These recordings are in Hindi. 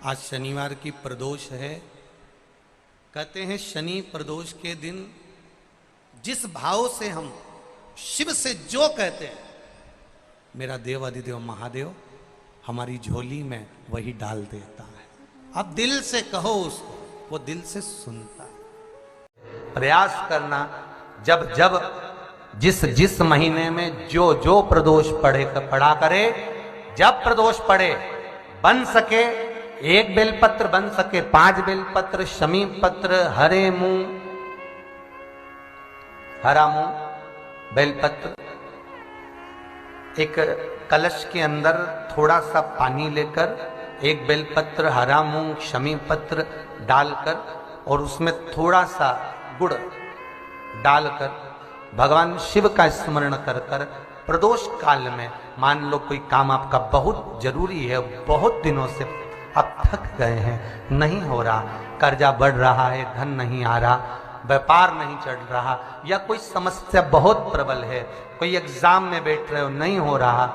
आज शनिवार की प्रदोष है। कहते हैं शनि प्रदोष के दिन जिस भाव से हम शिव से जो कहते हैं, मेरा देव अधिदेव महादेव हमारी झोली में वही डाल देता है। अब दिल से कहो उसको, वो दिल से सुनता है। प्रयास करना, जब जब जिस जिस महीने में जो जो प्रदोष पड़ा करे, जब प्रदोष पड़े बन सके 1 बेलपत्र, बन सके 5 बेलपत्र, शमी पत्र, हरे मुंह, हरा मुंह बेलपत्र, एक कलश के अंदर थोड़ा सा पानी लेकर 1 बेलपत्र, हरा मूंग, शमी पत्र डालकर और उसमें थोड़ा सा गुड़ डालकर भगवान शिव का स्मरण कर कर प्रदोष काल में, मान लो कोई काम आपका बहुत जरूरी है, बहुत दिनों से आप थक गए हैं, नहीं हो रहा, कर्जा बढ़ रहा है, धन नहीं आ रहा, व्यापार नहीं चढ़ रहा, या कोई समस्या बहुत प्रबल है, कोई एग्जाम में बैठ रहे हो नहीं हो रहा,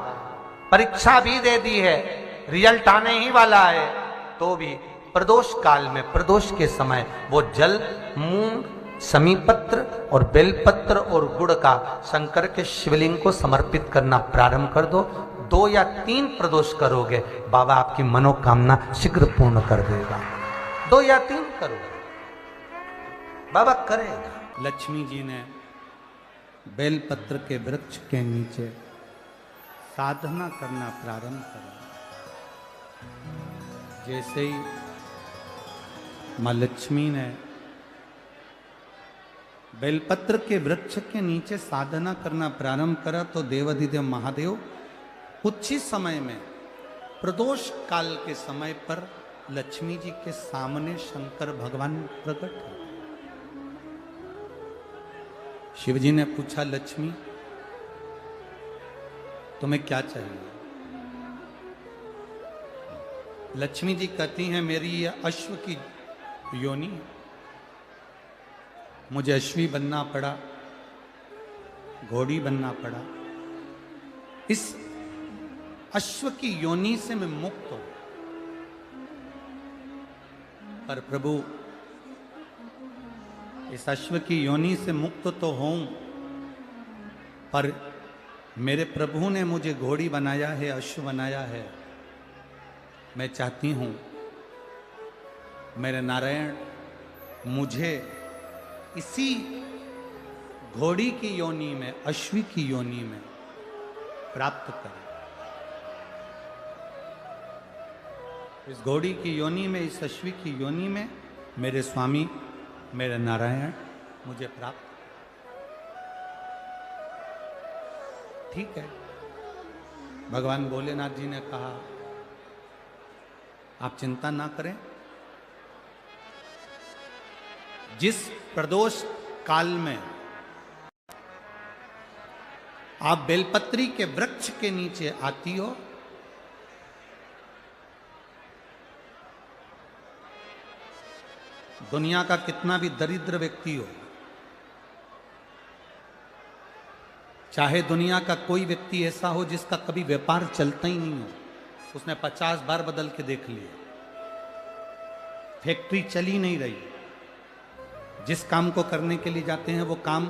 परीक्षा भी दे दी है, रिजल्ट आने ही वाला है, तो भी प्रदोष काल में, प्रदोष के समय वो जल, मूंग, समीपत्र और बेलपत्र और गुड़ का शंकर के शिवलिंग को समर्पित करना प्रारंभ कर दो। 2 या 3 प्रदोष करोगे, बाबा आपकी मनोकामना शीघ्र पूर्ण कर देगा। 2 या 3 करोगे, बाबा करेगा। लक्ष्मी जी ने बेलपत्र के वृक्ष के नीचे साधना करना प्रारंभ करा। जैसे ही मां लक्ष्मी ने बेलपत्र के वृक्ष के नीचे साधना करना प्रारंभ करा, तो देवाधिदेव महादेव कुछ ही समय में, प्रदोष काल के समय पर लक्ष्मी जी के सामने शंकर भगवान प्रकट हुए। शिव जी ने पूछा, लक्ष्मी तुम्हें क्या चाहिए? लक्ष्मी जी कहती हैं, मेरी यह अश्व की योनि, मुझे अश्वी बनना पड़ा, घोड़ी बनना पड़ा, इस अश्व की योनि से मैं मुक्त हूं। पर प्रभु, इस अश्व की योनि से मुक्त तो हूं, पर मेरे प्रभु ने मुझे घोड़ी बनाया है, अश्व बनाया है। मैं चाहती हूं मेरे नारायण मुझे इसी घोड़ी की योनि में, अश्वी की योनि में प्राप्त करें। इस घोड़ी की योनि में, इस अश्वी की योनि में मेरे स्वामी, मेरे नारायण मुझे प्राप्त। ठीक है, भगवान भोलेनाथ जी ने कहा, आप चिंता ना करें, जिस प्रदोष काल में आप बेलपत्री के वृक्ष के नीचे आती हो, दुनिया का कितना भी दरिद्र व्यक्ति हो, चाहे दुनिया का कोई व्यक्ति ऐसा हो जिसका कभी व्यापार चलता ही नहीं हो, उसने 50 बार बदल के देख लिया, फैक्ट्री चली नहीं रही, जिस काम को करने के लिए जाते हैं वो काम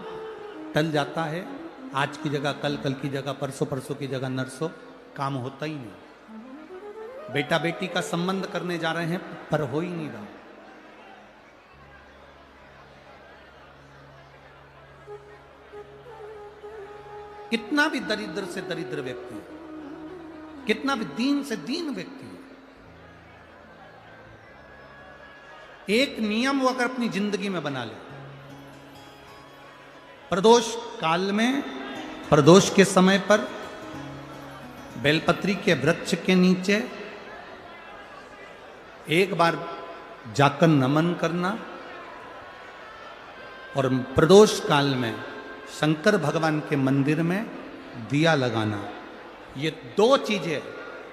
टल जाता है, आज की जगह कल, कल की जगह परसों, परसों की जगह नरसों, काम होता ही नहीं। बेटा बेटी का संबंध करने जा रहे हैं पर हो ही नहीं रहा। कितना भी दरिद्र से दरिद्र व्यक्ति, कितना भी दीन से दीन व्यक्ति, एक नियम वो अगर अपनी जिंदगी में बना ले, प्रदोष काल में, प्रदोष के समय पर बेलपत्री के वृक्ष के नीचे एक बार जाकर नमन करना, और प्रदोष काल में शंकर भगवान के मंदिर में दिया लगाना। ये 2 चीजें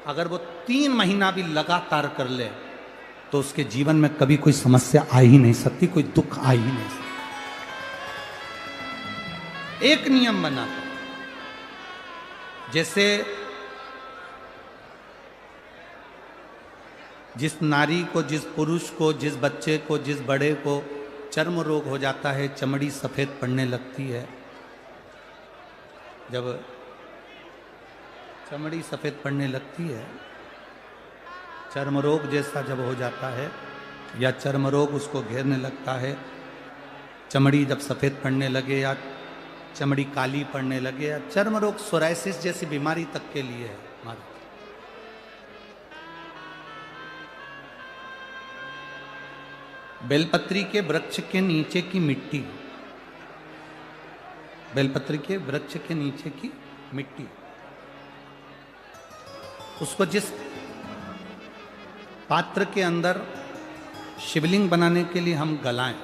अगर वो 3 महीना भी लगातार कर ले, तो उसके जीवन में कभी कोई समस्या आ ही नहीं सकती, कोई दुख आ ही नहीं सकता। एक नियम बना, जैसे जिस नारी को, जिस पुरुष को, जिस बच्चे को, जिस बड़े को चर्म रोग हो जाता है, चमड़ी सफ़ेद पड़ने लगती है, जब चमड़ी सफ़ेद पड़ने लगती है, चर्म रोग जैसा जब हो जाता है या चर्म रोग उसको घेरने लगता है, चमड़ी जब सफ़ेद पड़ने लगे या चमड़ी काली पड़ने लगे, या चर्म रोग सोराइसिस जैसी बीमारी तक के लिए है हमारे। बेलपत्री के वृक्ष के नीचे की मिट्टी, बेलपत्री के वृक्ष के नीचे की मिट्टी, उसको जिस पात्र के अंदर शिवलिंग बनाने के लिए हम गलाएं,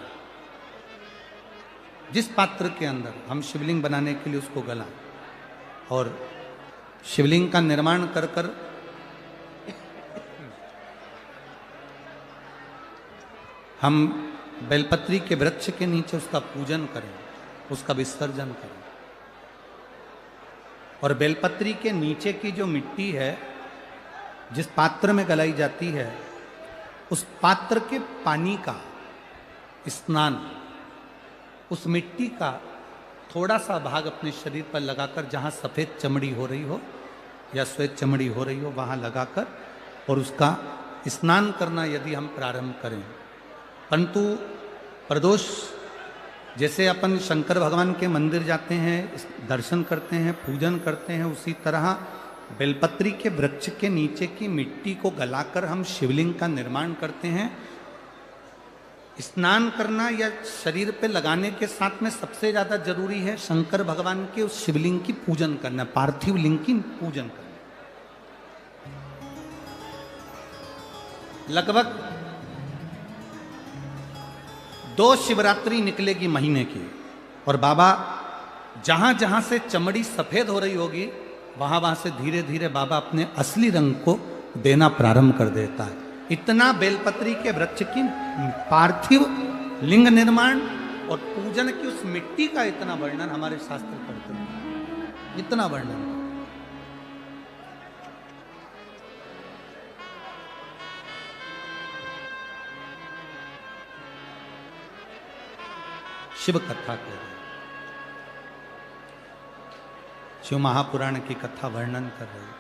जिस पात्र के अंदर हम शिवलिंग बनाने के लिए उसको गलाएं और शिवलिंग का निर्माण कर कर हम बेलपत्री के वृक्ष के नीचे उसका पूजन करें, उसका विसर्जन करें। और बेलपत्री के नीचे की जो मिट्टी है, जिस पात्र में गलाई जाती है, उस पात्र के पानी का स्नान, उस मिट्टी का थोड़ा सा भाग अपने शरीर पर लगाकर, जहाँ सफ़ेद चमड़ी हो रही हो या श्वेत चमड़ी हो रही हो, वहाँ लगाकर और उसका स्नान करना यदि हम प्रारंभ करें। परंतु प्रदोष, जैसे अपन शंकर भगवान के मंदिर जाते हैं, दर्शन करते हैं, पूजन करते हैं, उसी तरह बेलपत्री के वृक्ष के नीचे की मिट्टी को गलाकर हम शिवलिंग का निर्माण करते हैं। स्नान करना या शरीर पे लगाने के साथ में सबसे ज़्यादा जरूरी है शंकर भगवान के उस शिवलिंग की पूजन करना, पार्थिव लिंग की पूजन करना। लगभग 2 शिवरात्रि निकलेगी महीने की, और बाबा जहां जहां से चमड़ी सफेद हो रही होगी, वहां वहां से धीरे धीरे बाबा अपने असली रंग को देना प्रारंभ कर देता है। इतना बेलपत्री के वृक्ष की पार्थिव लिंग निर्माण और पूजन की उस मिट्टी का इतना वर्णन हमारे शास्त्र करते हैं, इतना वर्णन। शिव कथा कह रहे, शिव महापुराण की कथा वर्णन कर रहे।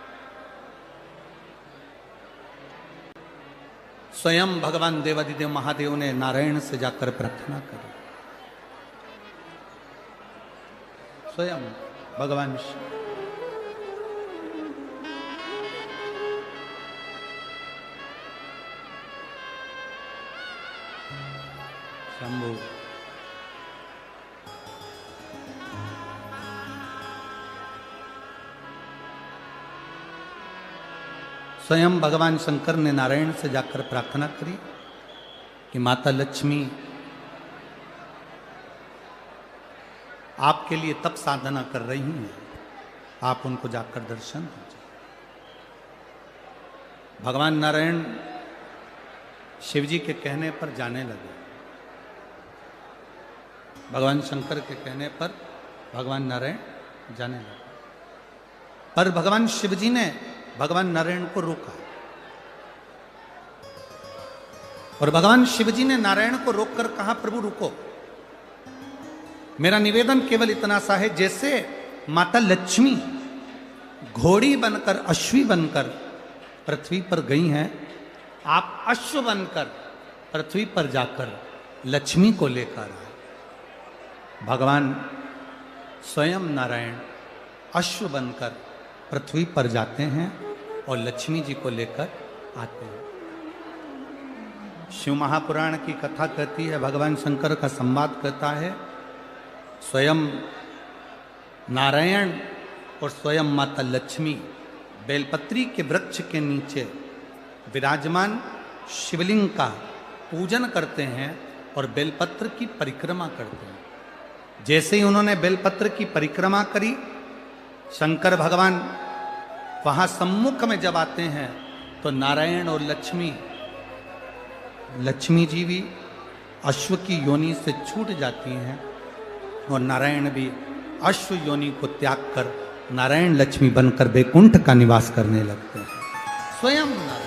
स्वयं भगवान देवादिदेव महादेव ने नारायण से जाकर प्रार्थना करी। स्वयं भगवान शंभु स्वयं भगवान शंकर ने नारायण से जाकर प्रार्थना करी कि माता लक्ष्मी आपके लिए तप साधना कर रही हैं, आप उनको जाकर दर्शन दीजिए। भगवान नारायण शिव जी के कहने पर जाने लगे। भगवान शंकर के कहने पर भगवान नारायण जाने लगे, पर भगवान शिव जी ने भगवान नारायण को रोका, और भगवान शिव जी ने नारायण को रोककर कहा, प्रभु रुको, मेरा निवेदन केवल इतना सा है, जैसे माता लक्ष्मी घोड़ी बनकर, अश्वी बनकर पृथ्वी पर गई हैं, आप अश्व बनकर पृथ्वी पर जाकर लक्ष्मी को लेकर आए। भगवान स्वयं नारायण अश्व बनकर पृथ्वी पर जाते हैं और लक्ष्मी जी को लेकर आते हैं। शिव महापुराण की कथा कहती है, भगवान शंकर का संवाद कहता है, स्वयं नारायण और स्वयं माता लक्ष्मी बेलपत्री के वृक्ष के नीचे विराजमान शिवलिंग का पूजन करते हैं और बेलपत्र की परिक्रमा करते हैं। जैसे ही उन्होंने बेलपत्र की परिक्रमा करी, शंकर भगवान वहां सम्मुख में जब आते हैं तो नारायण और लक्ष्मी जी भी अश्व की योनि से छूट जाती हैं और नारायण भी अश्व योनि को त्याग कर नारायण लक्ष्मी बनकर बैकुंठ का निवास करने लगते हैं। स्वयं नारायण